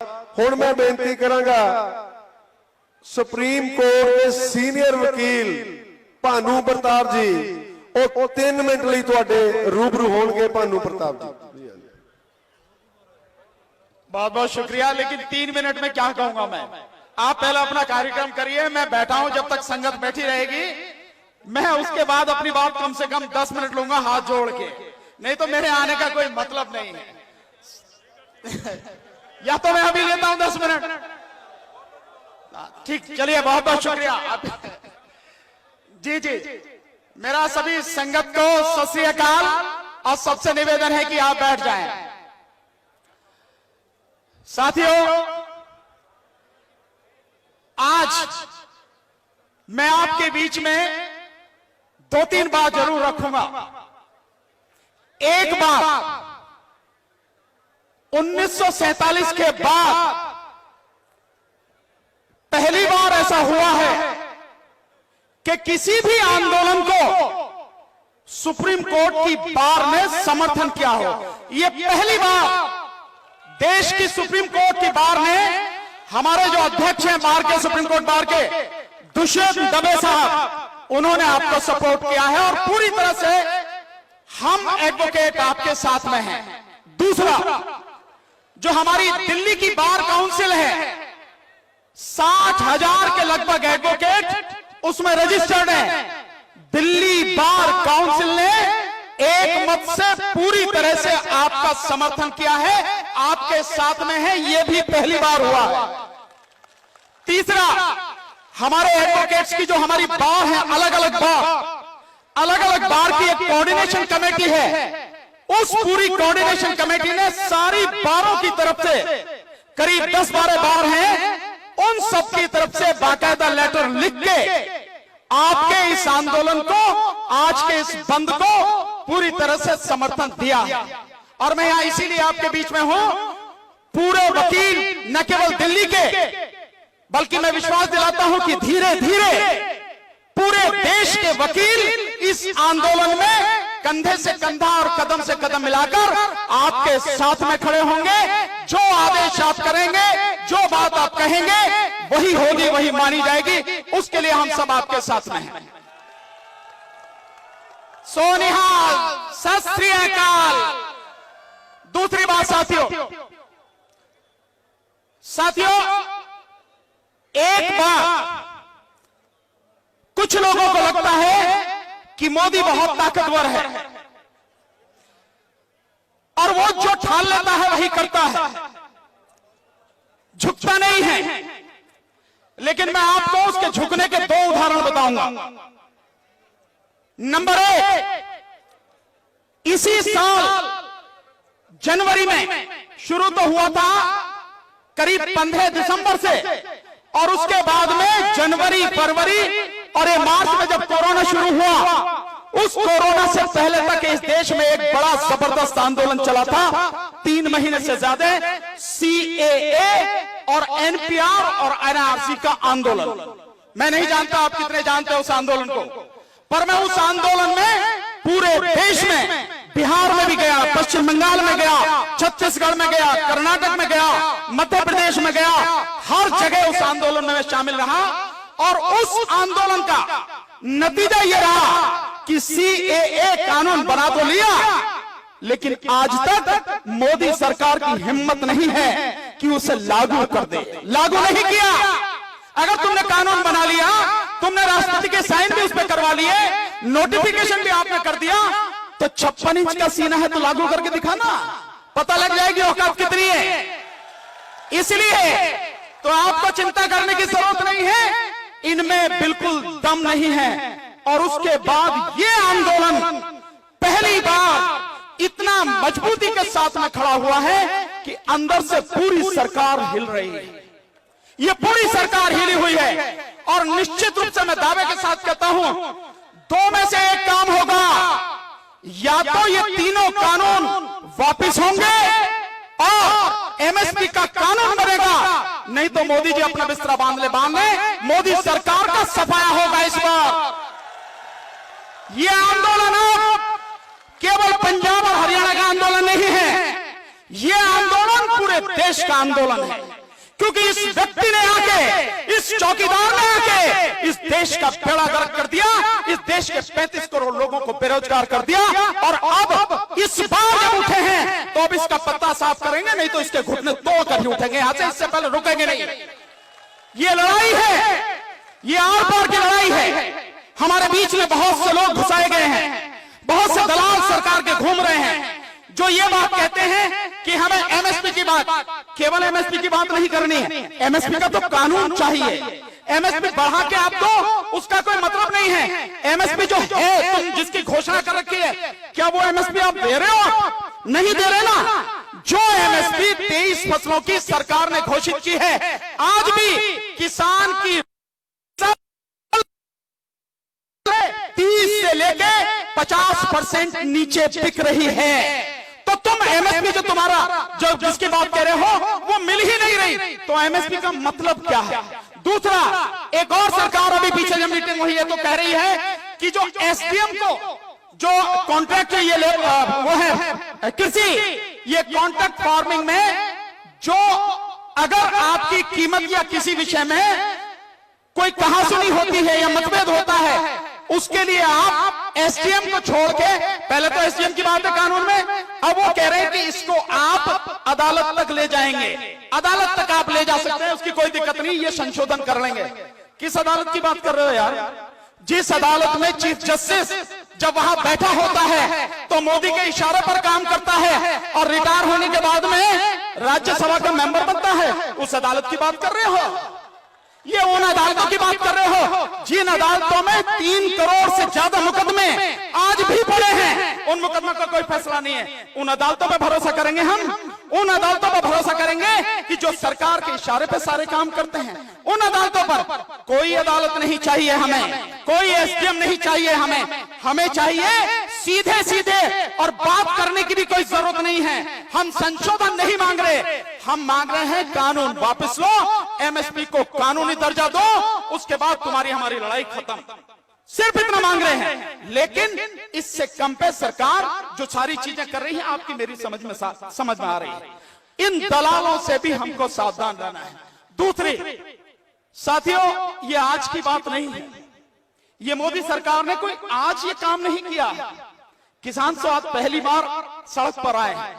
हुण मैं बेनती करांगा सुप्रीम कोर्ट के सीनियर वकील भानु प्रताप जी वो 3 मिनट लिए तुहाडे रूबरू होणगे। भानु प्रताप जी बहुत बहुत शुक्रिया। लेकिन 3 मिनट में क्या कहूंगा मैं, आप पहले अपना कार्यक्रम करिए, मैं बैठा हूं जब तक संगत बैठी रहेगी। मैं उसके बाद अपनी बात कम से कम 10 मिनट लूंगा हाथ जोड़ के, नहीं तो मेरे आने का कोई मतलब नहीं है। या तो मैं अभी लेता हूं 10 मिनट। ठीक, चलिए, बहुत बहुत शुक्रिया। जी जी, मेरा सभी संगत को सत श्री अकाल और सबसे निवेदन है कि आप बैठ जाएं। साथियों, आज मैं आपके बीच में 2-3 बात जरूर रखूंगा। एक बात, 1947 के बाद पहली बार ऐसा हुआ है कि किसी भी आंदोलन को सुप्रीम कोर्ट की बार ने समर्थन किया हो। यह पहली बार देश की सुप्रीम कोर्ट की बार ने, हमारे जो अध्यक्ष हैं बार के, सुप्रीम कोर्ट बार के दुष्यंत दबे साहब, उन्होंने आपको सपोर्ट किया है और पूरी तरह से हम एडवोकेट आपके साथ में हैं। दूसरा, जो हमारी दिल्ली की बार काउंसिल है, 60,000 के लगभग एडवोकेट उसमें रजिस्टर्ड हैं। दिल्ली बार काउंसिल ने एक मत से पूरी तरह से आपका समर्थन किया है, आपके साथ में है, यह भी पहली बार हुआ है। तीसरा, हमारे एडवोकेट्स की जो हमारी बार है, अलग अलग बार की एक कोऑर्डिनेशन कमेटी है। उस पूरी कोऑर्डिनेशन कमेटी ने सारी बारों की तरफ से, करीब 10-12 बार हैं, उन सब की तरफ से बाकायदा लेटर लिख के आपके इस आंदोलन को, आज के इस बंद को पूरी तरह से समर्थन दिया। और मैं यहां इसीलिए आपके बीच में हूं, पूरे वकील न केवल दिल्ली के, बल्कि मैं विश्वास दिलाता हूं कि धीरे धीरे पूरे देश के वकील इस आंदोलन में कंधे से कंधा और कदम से कदम मिलाकर आपके साथ में खड़े होंगे। जो आदेश आप करेंगे, जो बात आप कहेंगे, वही होगी, वही मानी जाएगी। उसके लिए हम सब आपके साथ में हैं। सोनिहाल, सत श्री अकाल। दूसरी बात साथियों, एक बात, कुछ लोगों को लगता है कि मोदी बहुत ताकतवर है और वो जो ठान लेता है वही करता है, झुकता नहीं है। लेकिन मैं आपको उसके झुकने के 2 उदाहरण बताऊंगा। नंबर 1, इसी साल जनवरी में शुरू तो हुआ था करीब 15 दिसंबर से, और उसके बाद में जनवरी, फरवरी और ये मार्च में जब कोरोना शुरू हुआ, उस कोरोना से पहले तक इस देश में एक बड़ा जबरदस्त आंदोलन चला था, 3 महीने से ज्यादा, CAA और NPR और NRC का आंदोलन। मैं नहीं जानता आप कितने जानते हैं उस आंदोलन को, पर मैं उस आंदोलन में पूरे देश में, बिहार में भी गया, पश्चिम बंगाल में गया, छत्तीसगढ़ में गया, कर्नाटक में गया, मध्य प्रदेश में गया, हर जगह उस आंदोलन में शामिल रहा। और उस आंदोलन का नतीजा यह रहा कि CAA कानून बना तो लिया, लेकिन आज तक मोदी सरकार की हिम्मत नहीं है कि उसे लागू कर दे। लागू नहीं किया। अगर तुमने कानून बना लिया, तुमने राष्ट्रपति के साइन भी उस पर करवा लिए, नोटिफिकेशन भी आपने कर दिया, तो 56 इंच का सीना है तो लागू करके दिखाना, पता लग जाएगी औकात कितनी है। इसलिए तो आपको चिंता करने की जरूरत नहीं है, इनमें बिल्कुल दम नहीं है। और उसके बाद ये आंदोलन पहली बार इतना मजबूती के साथ में खड़ा हुआ है कि अंदर से पूरी सरकार हिल रही है। ये पूरी सरकार हिली हुई है। और निश्चित रूप से मैं दावे के साथ कहता हूं, 2 में से एक काम होगा, या तो ये तीनों कानून वापस होंगे और MSP का कानून बनेगा, नहीं तो मोदी जी अपना बिस्तरा बांध ले। मोदी सरकार का सफाया होगा इस बार। ये आंदोलन अब केवल पंजाब और हरियाणा का आंदोलन नहीं है, ये आंदोलन पूरे पूरे देश का आंदोलन है, क्योंकि इस व्यक्ति ने आके, इस चौकीदार ने आके इस देश का बेड़ा गर्क कर दिया, इस देश के 35 करोड़ लोगों को बेरोजगार कर दिया। और अब इस बार जब उठे हैं तो अब इसका पत्ता साफ करेंगे, नहीं तो इसके घुटने तोड़ कर ही उठेंगे यहां से, इससे पहले रुकेंगे नहीं। ये लड़ाई है, ये आर पार की लड़ाई है। हमारे बीच में बहुत से लोग घुसाए गए हैं, बहुत से दलाल सरकार के घूम रहे हैं, जो ये बात कहते हैं कि हमें एमएसपी की बात, केवल एमएसपी की बात नहीं करनी है, एमएसपी का तो कानून चाहिए। एमएसपी बढ़ा के आप दो, उसका कोई मतलब नहीं है। एमएसपी जो है, तुम जिसकी घोषणा कर रखी है, क्या वो एमएसपी आप दे रहे हो? नहीं दे रहे ना। जो एमएसपी 23 फसलों की सरकार ने घोषित की है, आज भी किसान की 30 से लेके 50% नीचे बिक रही है। तो तुम एमएसपी जो तुम्हारा, जो जिसकी बात कह रहे हो, वो मिल ही नहीं रही, तो एमएसपी का मतलब क्या है? दूसरा, एक और सरकार अभी पीछे जब मीटिंग हुई है तो कह रही है कि जो एसडीएम को जो कॉन्ट्रैक्ट ये वो है कृषि, ये कॉन्ट्रैक्ट फार्मिंग में जो अगर आपकी कीमत या किसी विषय में कोई कहासुनी होती है या मतभेद होता है, उसके लिए आप एसडीएम को छोड़ के, पहले तो एसडीएम की बात है कानून में, अब वो कह रहे हैं कि इसको आप अदालत तक ले जाएंगे, अदालत तक आप ले जा सकते हैं, उसकी कोई दिक्कत नहीं, ये संशोधन कर लेंगे। किस अदालत की बात कर रहे हो यार? जिस अदालत में चीफ जस्टिस जब वहां बैठा होता है तो मोदी के इशारे पर काम करता है और रिटायर होने के बाद में राज्यसभा का मेंबर बनता है, उस अदालत की बात कर रहे हो? ये उन अदालतों की बात कर रहे हो जिन अदालतों में 3 करोड़ से ज्यादा मुकदमे आज भी पड़े हैं, उन मुकदमों का कोई फैसला नहीं है। उन अदालतों पर भरोसा करेंगे हम, उन अदालतों पर भरोसा करेंगे कि जो सरकार के इशारे पे सारे काम करते हैं, उन अदालतों पर। कोई अदालत नहीं चाहिए हमें, कोई एसडीएम नहीं चाहिए हमें चाहिए सीधे सीधे, और बात करने की भी कोई जरूरत नहीं है। हम संशोधन नहीं मांग रहे, हम मांग रहे हैं कानून वापस लो, एमएसपी को कानूनी दर्जा दो, उसके बाद तुम्हारी हमारी लड़ाई खत्म। सिर्फ इतना मांग रहे हैं। लेकिन इससे कम पे सरकार जो सारी चीजें कर रही है, आपकी मेरी समझ में आ रही है। इन दलालों से भी हमको सावधान रहना है। दूसरी, साथियों, ये आज की बात नहीं है, ये मोदी सरकार ने कोई आज ये काम नहीं किया। किसान तो आज पहली बार सड़क पर आए हैं,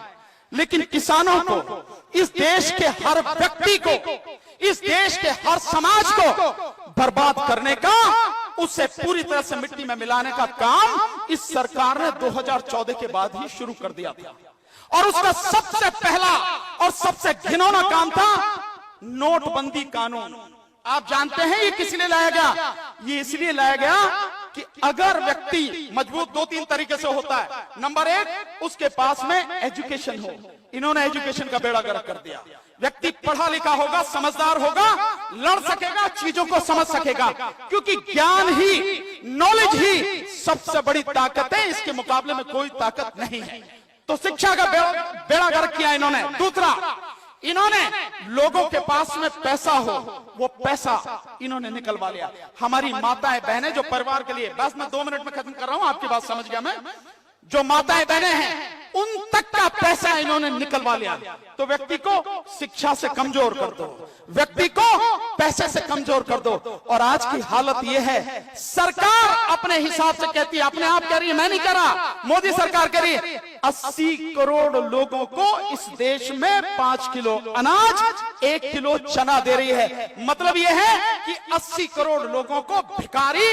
लेकिन किसानों को, इस देश के हर व्यक्ति को, इस देश के हर समाज को बर्बाद करने का, उसे पूरी तरह से मिट्टी में मिलाने का काम इस सरकार ने 2014 के बाद ही शुरू कर दिया था। और उसका सबसे पहला और सबसे घिनौना काम था नोटबंदी कानून। आप जानते हैं ये किस लिए लाया गया? ये इसलिए लाया गया कि अगर व्यक्ति मजबूत 2-3 तरीके से होता है। नंबर 1, उसके पास में एजुकेशन हो। इन्होंने एजुकेशन का बेड़ा गर्क कर दिया। व्यक्ति पढ़ा लिखा होगा, समझदार होगा, लड़ सकेगा, चीजों को समझ सकेगा, क्योंकि ज्ञान ही, नॉलेज ही सबसे बड़ी ताकत है, इसके मुकाबले में कोई ताकत नहीं है। तो शिक्षा का बेड़ा गर्क किया इन्होंने। दूसरा, इन्होंने लोगों के पास में पैसा हो, वो पैसा इन्होंने निकलवा लिया। हमारी माताएं बहनें जो परिवार के लिए, बस मैं 2 मिनट में खत्म कर रहा हूं, आपकी बात समझ गया मैं, जो माताएं बहनें हैं उन तक का पैसा इन्होंने निकलवा लिया। तो व्यक्ति को शिक्षा से कमजोर कर दो, व्यक्ति को पैसे से कमजोर कर दो। और आज की हालत यह है, सरकार अपने हिसाब से कहती है, अपने आप कह रही है, मैं नहीं कह रहा, मोदी सरकार कह रही है, 80 करोड़ लोगों को इस देश में 5 किलो अनाज, 1 किलो चना दे रही है। मतलब यह है कि 80 करोड़ लोगों को भिखारी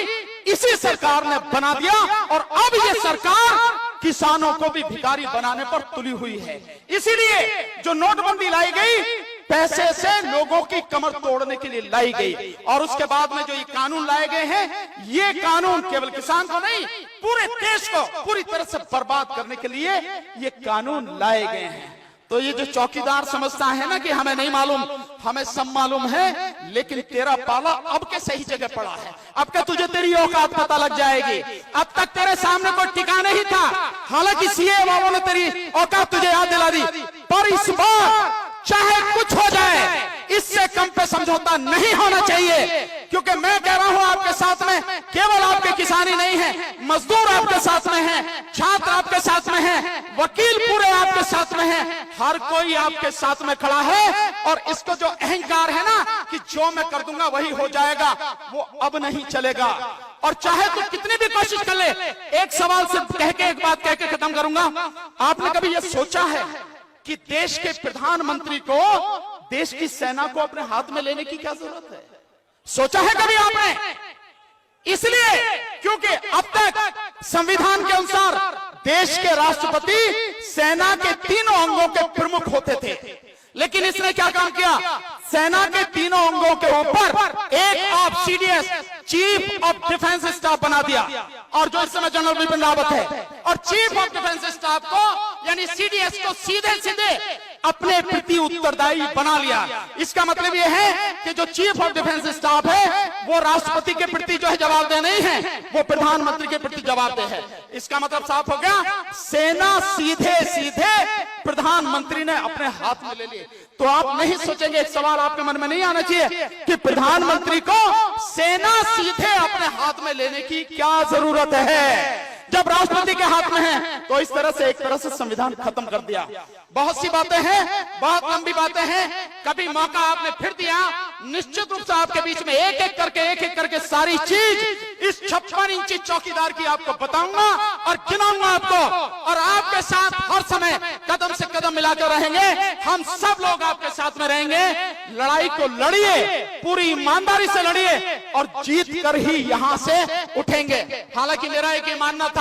इसी सरकार ने बना दिया। और अब ये सरकार किसानों को भी भिखारी बनाने पर तुली हुई है। इसीलिए जो नोटबंदी लाई गई, पैसे से लोगों की कमर तोड़ने के लिए लाई गई। और उसके बाद में जो ये कानून लाए गए हैं, ये कानून केवल किसान को नहीं, पूरे देश को पूरी तरह से बर्बाद करने के लिए ये कानून लाए गए हैं। तो ये जो चौकीदार समझता है ना कि हमें नहीं मालूम, हमें सब मालूम है, लेकिन तेरा पाला अब के सही जगह पड़ा है। अब के तुझे तेरी औकात पता लग जाएगी। अब तक तेरे सामने कोई ठिकाना नहीं था, हालांकि सीए वालों ने तेरी औकात तुझे याद दिला दी। पर इस बार चाहे कुछ हो जाए, इससे कम पे समझौता नहीं होना चाहिए। क्योंकि मैं कह रहा हूं आपके साथ में केवल आपके किसानी नहीं है, मजदूर आपके साथ में है, छात्र आपके साथ में है, वकील पूरे आपके साथ में है, हर कोई आपके साथ में खड़ा है। और इसको जो अहंकार है ना कि जो मैं कर दूंगा वही हो जाएगा, वो अब नहीं चलेगा। और चाहे तो कितनी भी कोशिश कर ले, एक सवाल से कह के एक बात कह के खत्म करूंगा। आपने कभी यह सोचा है कि देश के प्रधानमंत्री को देश की सेना को अपने हाथ में लेने की क्या जरूरत है? सोचा है कभी आपने? इसलिए क्योंकि अब तक संविधान के अनुसार देश के राष्ट्रपति सेना के तीनों अंगों के प्रमुख होते थे, लेकिन इसने क्या काम किया? सेना के तीनों अंगों के ऊपर एक of CDS chief of defence staff बना दिया, और जो इस समय जनरल बिपिन रावत है, और चीफ ऑफ डिफेंस स्टाफ को यानी सीडीएस को सीधे सीधे अपने प्रति उत्तरदायी बना लिया। इसका मतलब यह है कि जो चीफ ऑफ डिफेंस स्टाफ है वो राष्ट्रपति के प्रति जो है जवाबदेह नहीं है, वो प्रधानमंत्री के प्रति जवाबदेह है। इसका मतलब साफ हो गया, सेना सीधे सीधे प्रधानमंत्री ने अपने हाथ में ले ली। तो आप नहीं सोचेंगे, एक सवाल आपके मन में नहीं आना चाहिए कि प्रधानमंत्री को सेना सीधे अपने हाथ में लेने की क्या जरूरत है जब राष्ट्रपति के हाथ में है? तो इस तरह से एक तरह से संविधान खत्म कर दिया। बहुत सी बातें हैं, बहुत लंबी बातें हैं, कभी मौका आपने फिर दिया, निश्चित रूप से आपके बीच में एक एक करके सारी चीज इस 56 इंची चौकीदार की आपको बताऊंगा और गिनाऊंगा आपको, और आपके साथ हर समय कदम से कदम मिलाकर रहेंगे। हम सब लोग आपके साथ में रहेंगे। लड़ाई को लड़िए, पूरी ईमानदारी से लड़िए, और जीत कर ही यहां से उठेंगे। हालांकि मेरा एक मानना था,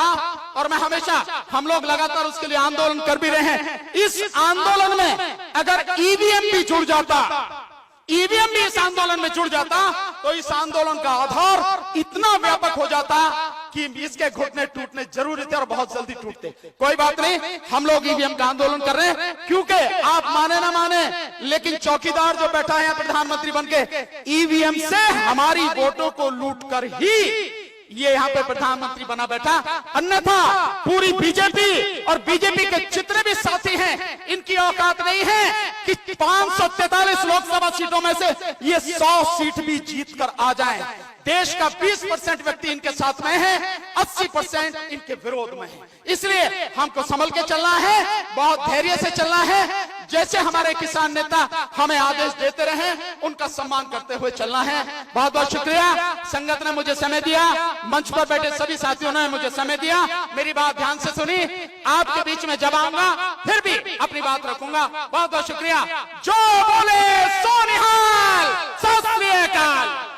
और मैं हमेशा, हम लोग लगातार उसके लिए आंदोलन कर भी रहे हैं। इस आंदोलन में अगर ईवीएम भी जुड़ जाता, ईवीएम भी इस आंदोलन में जुड़ जाता, तो इस आंदोलन का आधार इतना व्यापक हो जाता कि इसके घुटने टूटने जरूरी थे और बहुत जल्दी टूटते। कोई बात नहीं, हम लोग ईवीएम का आंदोलन कर रहे हैं, क्योंकि आप माने ना माने, लेकिन चौकीदार जो बैठा है प्रधानमंत्री बनके, ईवीएम से हमारी वोटों को लूट कर ही ये यहाँ पे प्रधानमंत्री बना बैठा। अन्यथा पूरी बीजेपी और बीजेपी के जितने भी साथी हैं, इनकी औकात नहीं है कि 543 लोकसभा सीटों में से ये 100 सीट भी जीत कर आ जाएं। देश का 20% व्यक्ति इनके साथ में है, 80% इनके विरोध में है। इसलिए हमको संभल के चलना है, बहुत धैर्य से चलना है। जैसे हमारे किसान नेता हमें आदेश देते रहे, उनका सम्मान करते हुए चलना है। बहुत बहुत शुक्रिया। संगत ने मुझे समय दिया, मंच पर बैठे सभी साथियों ने मुझे समय दिया। मेरी बात ध्यान से सुनी, आपके बीच में जब आऊंगा फिर भी अपनी बात रखूंगा। बहुत बहुत शुक्रिया। जो बोले सो निहाल, सत श्री अकाल।